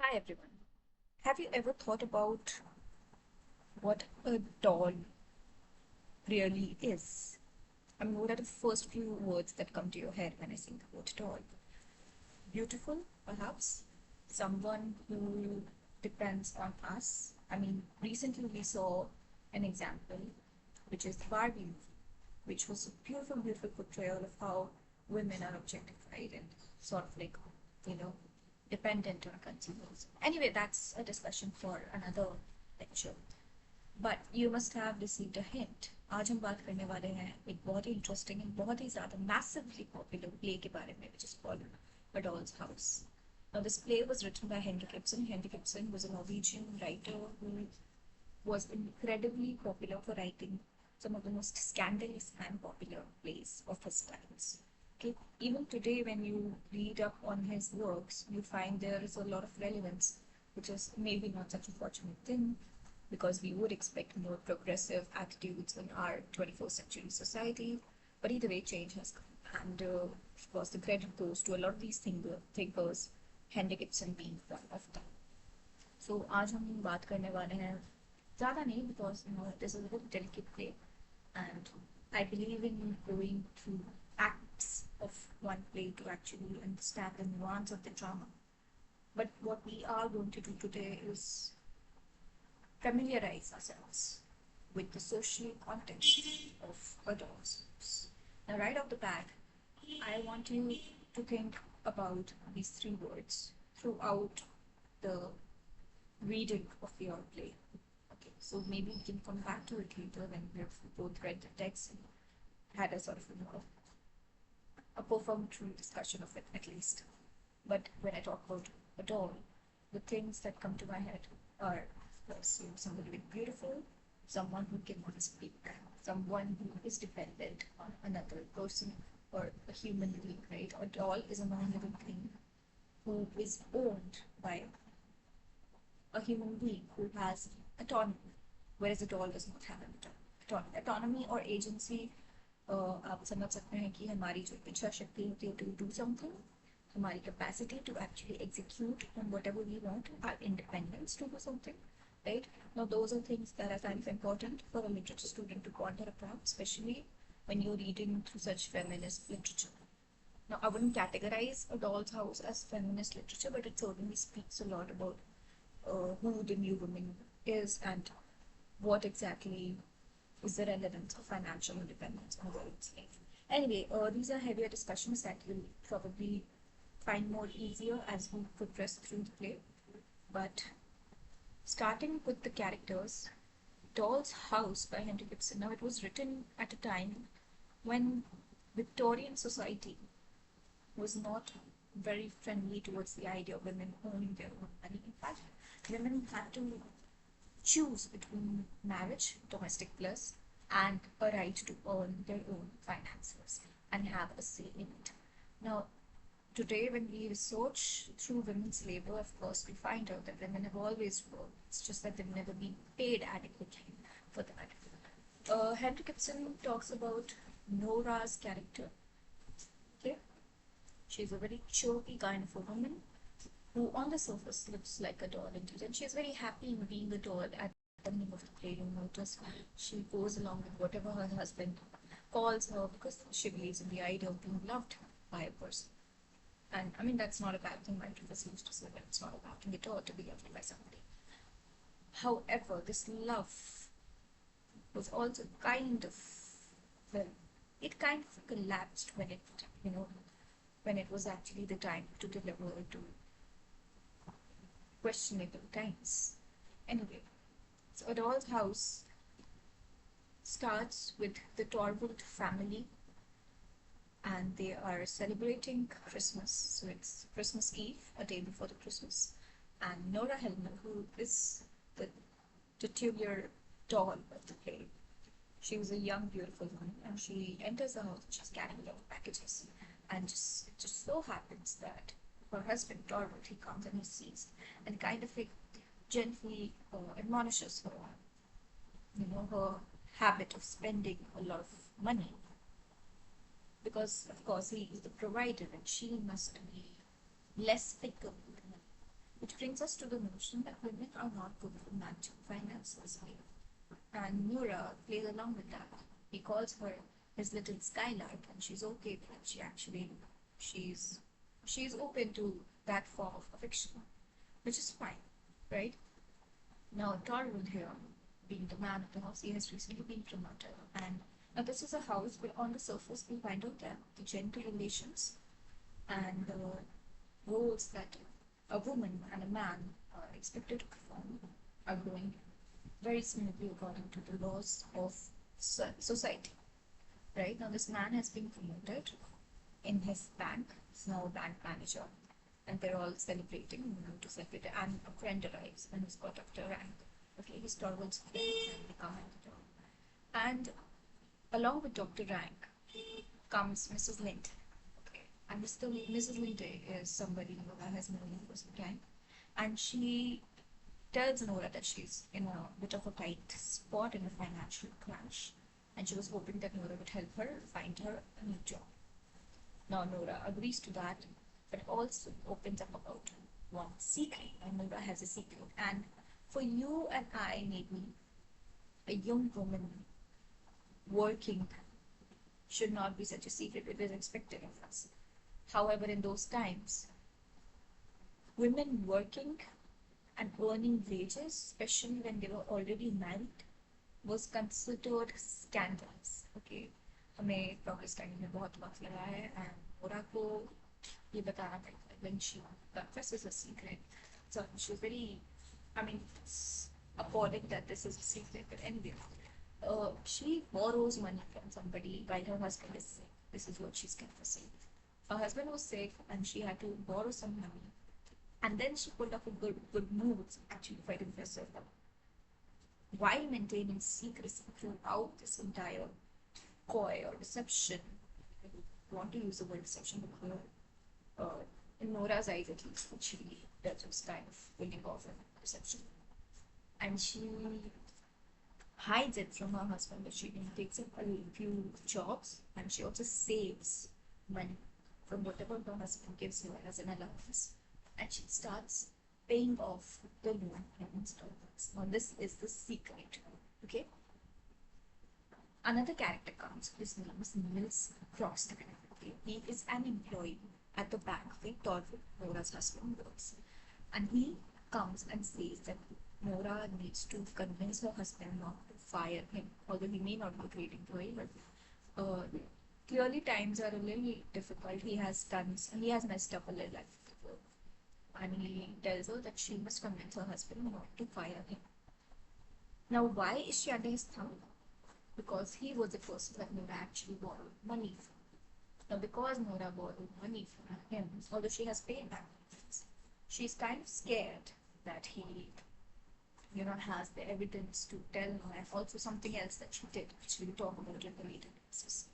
Hi everyone. Have you ever thought about what a doll really is? I mean, what are the first few words that come to your head when I say the word doll? Beautiful, perhaps? Someone who depends on us? I mean, recently we saw an example, which is the Barbie movie, which was a beautiful, beautiful portrayal of how women are objectified and sort of like, you know, dependent on consumers. Anyway, that's a discussion for another lecture. But you must have received a hint. आज हम बात करने वाले हैं एक बहुत ही interesting and बहुत ही ज़्यादा मैसिवली पॉपुलर प्ले के बारे में, which is called A Doll's House. Now, this play was written by Henrik Ibsen. Henrik Ibsen was a Norwegian writer who was incredibly popular for writing some of the most scandalous and popular plays of his times. Okay, even today, when you read up on his works, you find there is a lot of relevance, which is maybe not such a fortunate thing because we would expect more progressive attitudes in our 21st century society. But either way, change has come. And of course, the credit goes to a lot of these thinkers, Henrik Ibsen being one of them. So आज हम बात करने वाले हैं ज़्यादा नहीं because this is a very delicate play and I believe in going through acts of one play to actually understand the nuance of the drama. But what we are going to do today is familiarize ourselves with the social context of adults. Now, right off the bat, I want you to think about these three words throughout the reading of your play. Okay, so maybe we can come back to it later when we've both read the text and had a sort of a perfunctory discussion of it at least. But when I talk about a doll, the things that come to my head are, of course, somebody very beautiful, someone who cannot speak, someone who is dependent on another person or a human being, right? A doll is a non-living thing who is owned by a human being who has autonomy, whereas a doll does not have an autonomy. Autonomy or agency आप समझ सकते हैं कि हमारी जो इच्छा शक्ति होती है to do something, हमारी capacity to actually execute on whatever we want, our independence to do something, right? Now, those are things that I find important for a literature student to ponder upon, especially when you're reading through such feminist literature. Now, I wouldn't categorize A Doll's House as feminist literature, but it certainly speaks a lot about who the new woman is and what exactly is the relevance of financial independence in a woman's life. Anyway, these are heavier discussions that you'll probably find more easier as we progress through the play. But starting with the characters, Doll's House by Henrik Ibsen. Now, it was written at a time when Victorian society was not very friendly towards the idea of women owning their own money. In fact, women had to choose between marriage, domestic bliss, and a right to earn their own finances and have a say in it. Now, today, when we research through women's labor, of course, we find out that women have always worked. It's just that they've never been paid adequately for that. Henrik Ibsen talks about Nora's character. Okay, she's a very chirpy kind of a woman who, on the surface, looks like a doll indeed, and she's very happy in being a doll at the beginning of the play. You notice she goes along with whatever her husband calls her because she believes in the idea of being loved by a person. And I mean, that's not a bad thing. My professor used to say that it's not a bad thing at all to be loved by somebody. However, this love was also kind of, well, it kind of collapsed when when it was actually the time to deliver to questionable times. Anyway, so A Doll's House starts with the Torvald family and they are celebrating Christmas. So it's Christmas Eve, a day before the Christmas. And Nora Helmer, who is the titular doll of the play, she was a young, beautiful woman, and she enters the house and she's carrying a lot of packages. And it just so happens that her husband, Torvald, he comes and he sees and kind of like gently admonishes her, her habit of spending a lot of money because of course he is the provider and she must be less fickle with money. which brings us to the notion that women are not good for managing finances. And Nora plays along with that. He calls her his little skylark, and she's okay with it. She's she's open to that form of affection, which is fine, right? Now Torvald here, being the man of the house, he has recently been promoted, and now this is a house where on the surface we find out that the gender relations and the roles that a woman and a man are expected to perform are going very smoothly according to the laws of society. Right now, this man has been promoted in his bank. He's now a bank manager, and they're all celebrating, to celebrate. And a friend arrives, and he's got doctor rank. Okay, he's Torvald's friend and become manager. And along with Dr. Rank comes Mrs. Lind. Okay, and Mrs. Lind is somebody Nora has known for some time, and she tells Nora that she's in a bit of a tight spot in a financial crash, and she was hoping that Nora would help her find her a new job. Now Nora agrees to that, but also opens up about one secret, and Nora has a secret. And for you and I, maybe a young woman working should not be such a secret. It is expected of us. However, in those times, women working and earning wages, especially when they were already married, was considered scandalous. Okay, हमें progress करने में बहुत वक्त लगा है, and Nora को ये बताना पड़ता है when she confesses a secret. So she's very, I mean, it's appalling that this is a secret, but anyway, she borrows money from somebody while her husband is sick. This is what she's confessing. Her husband was sick, and she had to borrow some money, and then she pulled off a good move. It's actually quite impressive. While maintaining secrecy throughout this entire coy or deception, I want to use the word deception because in Nora's eyes at least, she does was kind of pulling off a deception. And she hides it from her husband, but she takes up a few jobs, and she also saves money from whatever her husband gives her as an allowance, and she starts paying off the loan in installments. Now this is the secret. Okay. Another character comes. His name is Nils Frost. Okay. He is an employee at the bank where Torvald, Nora's husband, works, and he comes and says that Nora needs to convince her husband not to fire him, although he may not be a great employee, but clearly times are a little difficult. He has messed up a little, and he tells her that she must convince her husband not to fire him. Now, why is she under his thumb? Because he was the person that Nora actually borrowed money from. Now, because Nora borrowed money from him, although she has paid back, she's kind of scared that he, has the evidence to tell her, and also something else that she did, which we'll talk about in the later classes.